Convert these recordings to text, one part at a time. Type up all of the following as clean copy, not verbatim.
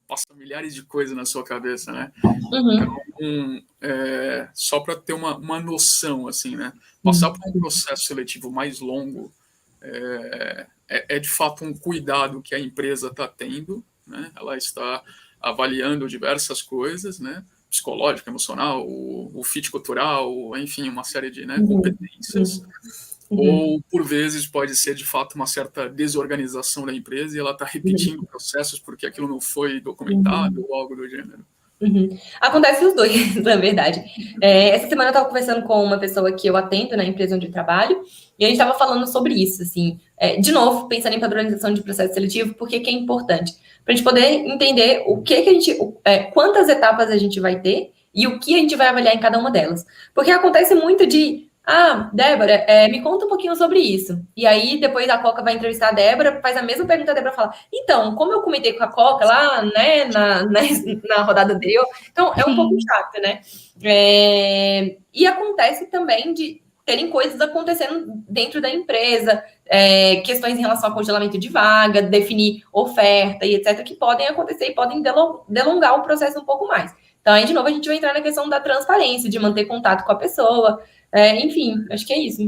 passa milhares de coisas na sua cabeça, né? Uhum. Então, só para ter uma noção, assim, né? Passar por um processo seletivo mais longo é de fato um cuidado que a empresa está tendo, né? Ela está avaliando diversas coisas, né? Psicológico, emocional, o fit cultural, enfim, uma série de, né, competências. Ou, por vezes, pode ser, de fato, uma certa desorganização da empresa e ela está repetindo processos porque aquilo não foi documentado ou algo do gênero. Acontece os dois, na verdade. Essa semana eu estava conversando com uma pessoa que eu atendo na empresa onde eu trabalho, e a gente estava falando sobre isso, assim, de novo, pensando em padronização de processo seletivo, por que é importante? Para a gente poder entender o que a gente, quantas etapas a gente vai ter e o que a gente vai avaliar em cada uma delas. Porque acontece muito de Débora, me conta um pouquinho sobre isso. E aí, depois a Coca vai entrevistar a Débora, faz a mesma pergunta, a Débora fala, então, como eu comentei com a Coca lá, né, na rodada anterior, então é um pouco chato, né? E acontece também de terem coisas acontecendo dentro da empresa, questões em relação ao congelamento de vaga, definir oferta e etc., que podem acontecer e podem delongar o processo um pouco mais. Então, aí, de novo, a gente vai entrar na questão da transparência, de manter contato com a pessoa, enfim, acho que é isso.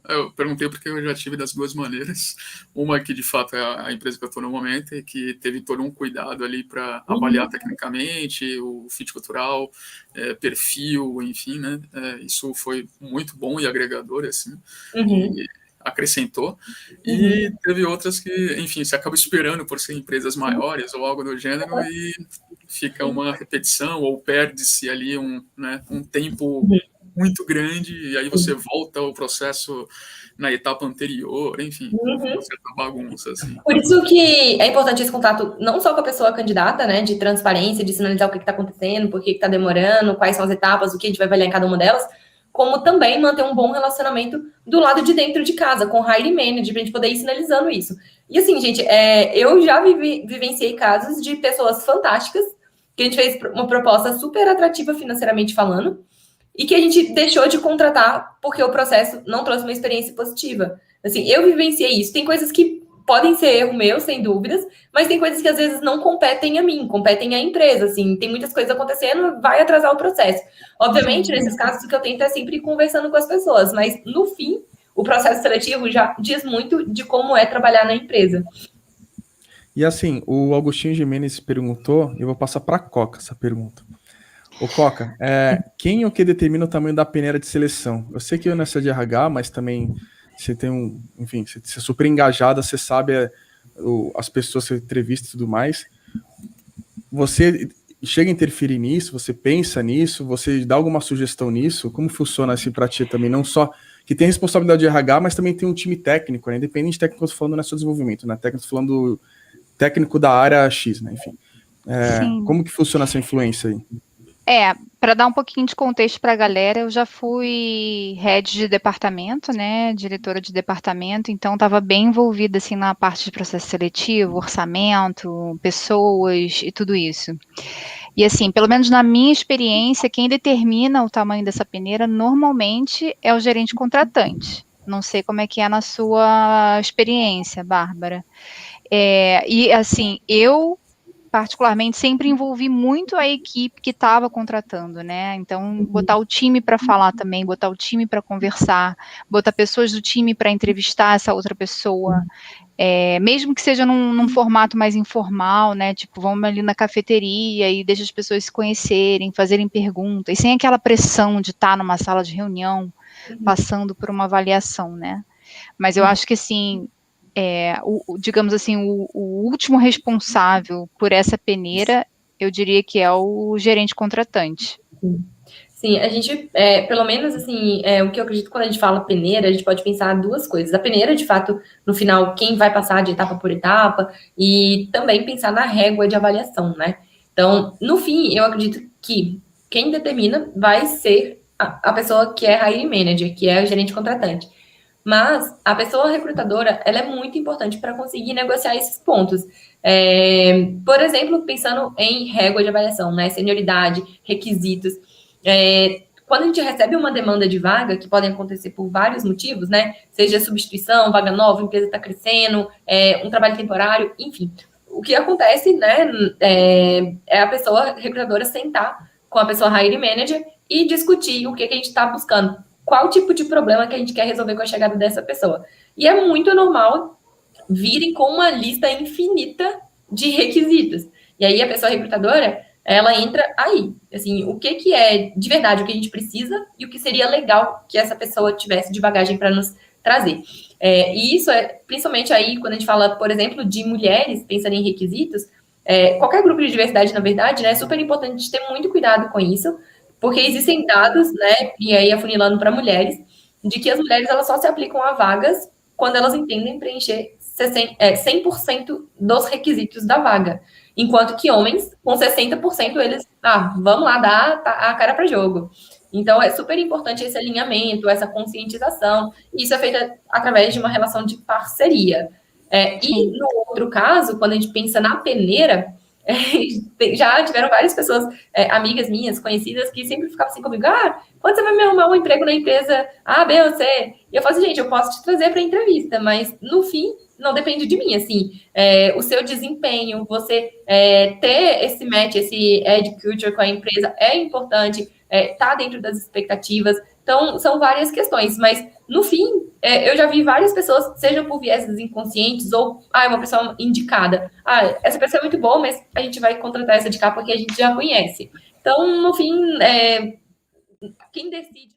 Eu perguntei porque eu já tive das duas maneiras. Uma que, de fato, é a empresa que eu estou no momento e que teve todo um cuidado ali para avaliar tecnicamente o fit cultural, perfil, enfim, né? Isso foi muito bom e agregador, assim, e acrescentou. E teve outras que, enfim, você acaba esperando por ser empresas maiores ou algo do gênero e fica uma repetição ou perde-se ali um tempo muito grande, e aí você volta ao processo na etapa anterior, enfim, uma certa bagunça, assim. Por isso que é importante esse contato não só com a pessoa candidata, né, de transparência, de sinalizar o que está acontecendo, por que está demorando, quais são as etapas, o que a gente vai avaliar em cada uma delas, como também manter um bom relacionamento do lado de dentro de casa, com o hiring manager, para a gente poder ir sinalizando isso. E assim, gente, eu já vivenciei casos de pessoas fantásticas, que a gente fez uma proposta super atrativa financeiramente falando, e que a gente deixou de contratar porque o processo não trouxe uma experiência positiva. Assim, eu vivenciei isso. Tem coisas que podem ser erro meu, sem dúvidas, mas tem coisas que às vezes não competem a mim, competem à empresa, assim, tem muitas coisas acontecendo, vai atrasar o processo. Obviamente, nesses casos, o que eu tento é sempre ir conversando com as pessoas, mas no fim, o processo seletivo já diz muito de como é trabalhar na empresa. E assim, o Augustinho Gimenez perguntou, eu vou passar para a Coca essa pergunta. Ô Coca, quem ou que determina o tamanho da peneira de seleção? Eu sei que eu não sou de RH, mas também você tem enfim, você é super engajada, você sabe as pessoas que você entrevista e tudo mais. Você chega a interferir nisso? Você pensa nisso? Você dá alguma sugestão nisso? Como funciona assim para ti também? Não só que tem responsabilidade de RH, mas também tem um time técnico, né? Independente de técnico, eu tô falando não é só desenvolvimento, né? Técnico, tô falando técnico da área X, né? Enfim. Como que funciona essa influência aí? Para dar um pouquinho de contexto para a galera, eu já fui head de departamento, né, diretora de departamento, então estava bem envolvida assim na parte de processo seletivo, orçamento, pessoas e tudo isso. E assim, pelo menos na minha experiência, quem determina o tamanho dessa peneira normalmente é o gerente contratante. Não sei como é que é na sua experiência, Bárbara. E assim, eu particularmente sempre envolvi muito a equipe que estava contratando, né? Então, botar o time para falar também, botar o time para conversar, botar pessoas do time para entrevistar essa outra pessoa, mesmo que seja num formato mais informal, né? Tipo, vamos ali na cafeteria e deixa as pessoas se conhecerem, fazerem perguntas, sem aquela pressão de estar numa sala de reunião, passando por uma avaliação, né? Mas eu acho que, assim, digamos assim, o último responsável por essa peneira, eu diria que é o gerente contratante. Sim, a gente, pelo menos assim, o que eu acredito quando a gente fala peneira, a gente pode pensar duas coisas. A peneira, de fato, no final, quem vai passar de etapa por etapa, e também pensar na régua de avaliação, né? Então, no fim, eu acredito que quem determina vai ser a pessoa que é hiring manager, que é o gerente contratante. Mas a pessoa recrutadora, ela é muito importante para conseguir negociar esses pontos. Por exemplo, pensando em régua de avaliação, né? Senioridade, requisitos. Quando a gente recebe uma demanda de vaga, que podem acontecer por vários motivos, né? Seja substituição, vaga nova, a empresa está crescendo, um trabalho temporário, enfim. o que acontece, né, é a pessoa recrutadora sentar com a pessoa hiring manager e discutir o que a gente está buscando, qual tipo de problema que a gente quer resolver com a chegada dessa pessoa. E é muito normal virem com uma lista infinita de requisitos. E aí a pessoa recrutadora, ela entra aí, assim, o que é de verdade o que a gente precisa e o que seria legal que essa pessoa tivesse de bagagem para nos trazer. E isso é, principalmente aí, quando a gente fala, por exemplo, de mulheres, pensando em requisitos, qualquer grupo de diversidade, na verdade, né, é super importante ter muito cuidado com isso, porque existem dados, né, e aí afunilando para mulheres, de que as mulheres elas só se aplicam a vagas quando elas entendem preencher 100% dos requisitos da vaga. Enquanto que homens, com 60%, eles, vamos lá, dar a cara para jogo. Então, é super importante esse alinhamento, essa conscientização, e isso é feito através de uma relação de parceria. E no outro caso, quando a gente pensa na peneira, já tiveram várias pessoas, amigas minhas, conhecidas, que sempre ficavam assim comigo, quando você vai me arrumar um emprego na empresa A, B ou C? E eu falo assim, gente, eu posso te trazer para entrevista, mas no fim, não depende de mim, assim, o seu desempenho, você ter esse match, esse Ed Culture com a empresa é importante, tá dentro das expectativas, então são várias questões, mas no fim, eu já vi várias pessoas, sejam por vieses inconscientes ou, uma pessoa indicada, essa pessoa é muito boa, mas a gente vai contratar essa de cá porque a gente já conhece. Então, no fim, quem decide